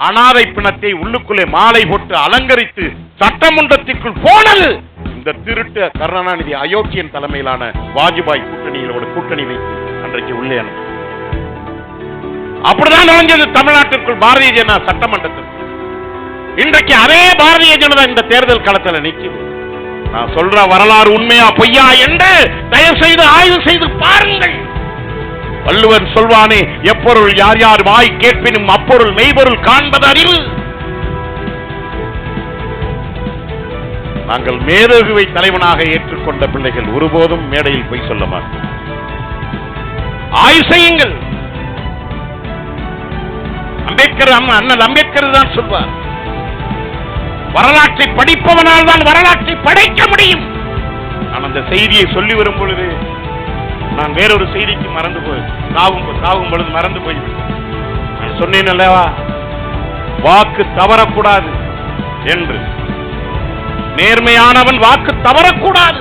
அனாதை பிணத்தை உள்ளுக்குள்ளே மாலை போட்டு அலங்கரித்து சட்டமன்றத்திற்குள் போனது இந்த திருட்டு கருணாநிதி அயோக்கியன் தலைமையிலான வாஜ்பாய் கூட்டணி வைத்து அன்றைக்கு உள்ளே அனுப்பி அப்படிதான் நுழைஞ்சது தமிழ்நாட்டிற்குள் பாரதிய ஜனதா சட்டமன்றத்தில். இன்றைக்கு அதே பாரதிய ஜனதா இந்த தேர்தல் களத்தில் நிற்குது. நான் சொல்ற வரலாறு உண்மையா பொய்யா என்று தயவு செய்து ஆய்வு செய்து பாருங்கள். வள்ளுவர் சொல்வானே, எப்பொருள் யார் யார் வாய் கேட்பினும் அப்பொருள் மெய்பொருள் காண்பது அறிவு. நாங்கள் மேதகுவை தலைவனாக ஏற்றுக்கொண்ட பிள்ளைகள் ஒருபோதும் மேடையில் போய் சொல்ல மாட்டோம். ஆய்வு செய்யுங்கள். அண்ணல் அம்பேத்கர் தான் சொல்வார், வரலாற்றை படிப்பவனால் தான் வரலாற்றை படைக்க முடியும். நான் அந்த செய்தியை சொல்லி வரும் பொழுது நான் வேறொரு செய்திக்கு மறந்து போய் சாகும் பொழுது மறந்து போய் நான் சொன்னேன் அல்லவா, வாக்கு தவறக்கூடாது என்று. நேர்மையானவன் வாக்கு தவறக்கூடாது.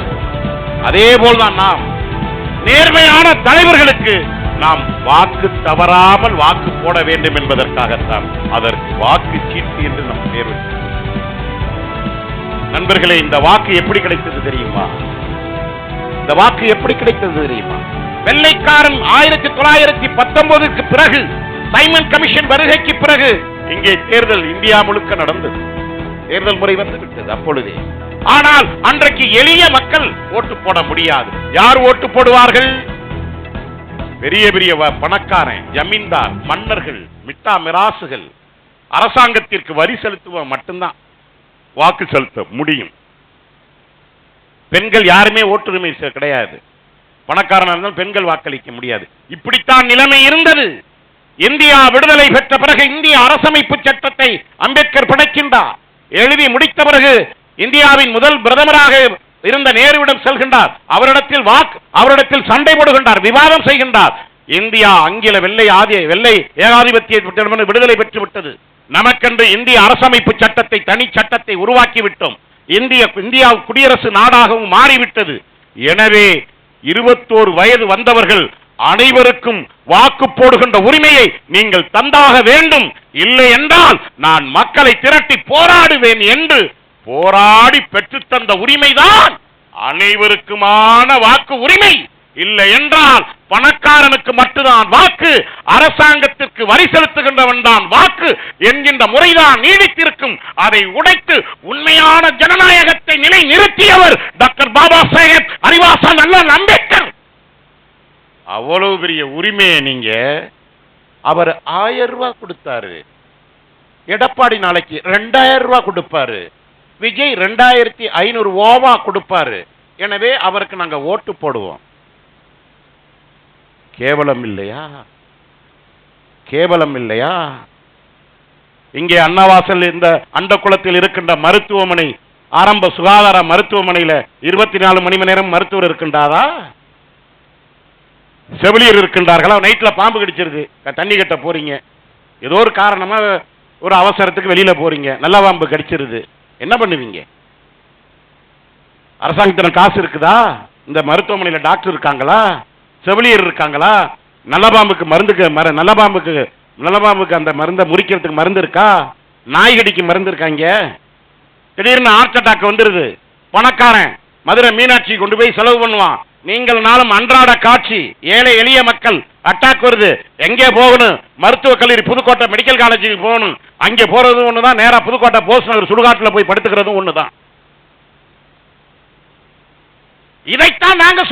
அதே போல்தான் நாம் நேர்மையான தலைவர்களுக்கு நாம் வாக்கு தவறாமல் வாக்கு போட வேண்டும் என்பதற்காகத்தான் அதற்கு வாக்கு சீட்டு என்று நம் தேர்வு. நண்பர்களே, இந்த வாக்கு எப்படி கிடைத்தது தெரியுமா? இந்த வாக்கு எப்படி கிடைத்தது தெரியுமா? வெள்ளைக்காரன் 1919க்கு பிறகு, சைமன் கமிஷன் வருகைக்கு பிறகு இங்கே தேர்தல் இந்தியா முழுக்க நடந்தது. தேர்தல் முறை வந்து விட்டது அப்பொழுதே. ஆனால் அன்றைக்கு எளிய மக்கள் ஓட்டு போட முடியாது. யார் ஓட்டு போடுவார்கள்? பெரிய பெரிய பணக்காரன், ஜமீன்தார், மன்னர்கள், மிட்டா மிராசுகள், அரசாங்கத்திற்கு வரி செலுத்துவ மட்டும்தான் வாக்கு செலுத்த முடியும். பெண்கள் யாருமே ஓட்டுரிமை கிடையாது. பணக்காரனாக இருந்தால் பெண்கள் வாக்களிக்க முடியாது. இப்படித்தான் நிலைமை இருந்தது. இந்தியா விடுதலை பெற்ற பிறகு இந்திய அரசமைப்பு சட்டத்தை அம்பேத்கர் படைக்கின்றார். எழுதி முடித்த பிறகு இந்தியாவின் முதல் பிரதமராக இருந்த நேருவிடம் செல்கின்றார். அவரிடத்தில் சண்டை போடுகின்றார், விவாதம் செய்கின்றார். இந்தியா ஆங்கில வெள்ளை ஏகாதிபத்திய விடுதலை பெற்று விட்டது. நமக்கென்று இந்திய அரசமைப்பு சட்டத்தை, தனி சட்டத்தை உருவாக்கி விட்டோம். இந்தியா குடியரசு நாடாகவும் மாறிவிட்டது. எனவே 21 வயது வந்தவர்கள் அனைவருக்கும் வாக்கு போடுகின்ற உரிமையை நீங்கள் தந்தாக வேண்டும். இல்லை என்றால் நான் மக்களை திரட்டி போராடுவேன் என்று போராடி பெற்றுத் தந்த உரிமைதான் அனைவருக்குமான வாக்கு உரிமை. இல்லை என்றால் பணக்காரனுக்கு மட்டும்தான் வாக்கு, அரசாங்கத்திற்கு வரி செலுத்துகின்றவன் தான் வாக்கு என்கின்ற முறைதான் நீடித்திருக்கும். அதை உடைத்து உண்மையான ஜனநாயகத்தை நிலை நிறுத்தியவர் டாக்டர் பாபா சாஹேப் அறிவாசான் அண்ணல் அம்பேத்கர். அவ்வளவு பெரிய உரிமையை நீங்க, அவர் 1000 ரூபாய் கொடுத்தாரு, எடப்பாடி நாளைக்கு 2000 ரூபாய் கொடுப்பாரு, விஜய் 2500 ஓவா கொடுப்பாரு. எனவே அவருக்கு நாங்க ஓட்டு போடுவோம். கேவலம் இல்லையா? கேவலம் இல்லையா? இங்கே அன்னவாசல் இந்த அண்டகுளத்தில் இருக்கின்ற மருத்துவமனை, ஆரம்ப சுகாதார மருத்துவமனையில் 24 மணி நேரம் மருத்துவர் இருக்கின்றாரா? செவிலியர் இருக்கின்றார்களா? நைட்ல பாம்பு கடிச்சிருது, தண்ணி கட்ட போறீங்க, ஏதோ ஒரு காரணமா ஒரு அவசரத்துக்கு வெளியில போறீங்க, நல்ல பாம்பு கடிச்சிருது, என்ன பண்ணுவீங்க? அரசாங்கத்தின காசு இருக்குதா? இந்த மருத்துவமனையில் டாக்டர் இருக்காங்களா? செவிலியர் இருக்காங்களா? நல்ல பாம்புக்கு அந்த மருந்தை முறிக்கிறதுக்கு மருந்து இருக்கா? நாய்கடிக்கு மருந்து இருக்காங்க? திடீர்னு ஹார்ட் அட்டாக் வந்துருது, பணக்காரன் மதுரை மீனாட்சி கொண்டு போய் செலவு பண்ணுவான். நீங்கள் நாளும் அன்றாட காட்சி, ஏழை எளிய மக்கள் அட்டாக் வருது, எங்கே போகணும்? மருத்துவக் கல்லூரி புதுக்கோட்டை மெடிக்கல் காலேஜுக்கு போகணும். அங்கே போறதும் ஒண்ணுதான், நேரா புதுக்கோட்டை போஸ் நகர் சுடுகாட்டில் போய் படுத்துக்கிறதும் ஒண்ணுதான். இதைத்தான் நாங்க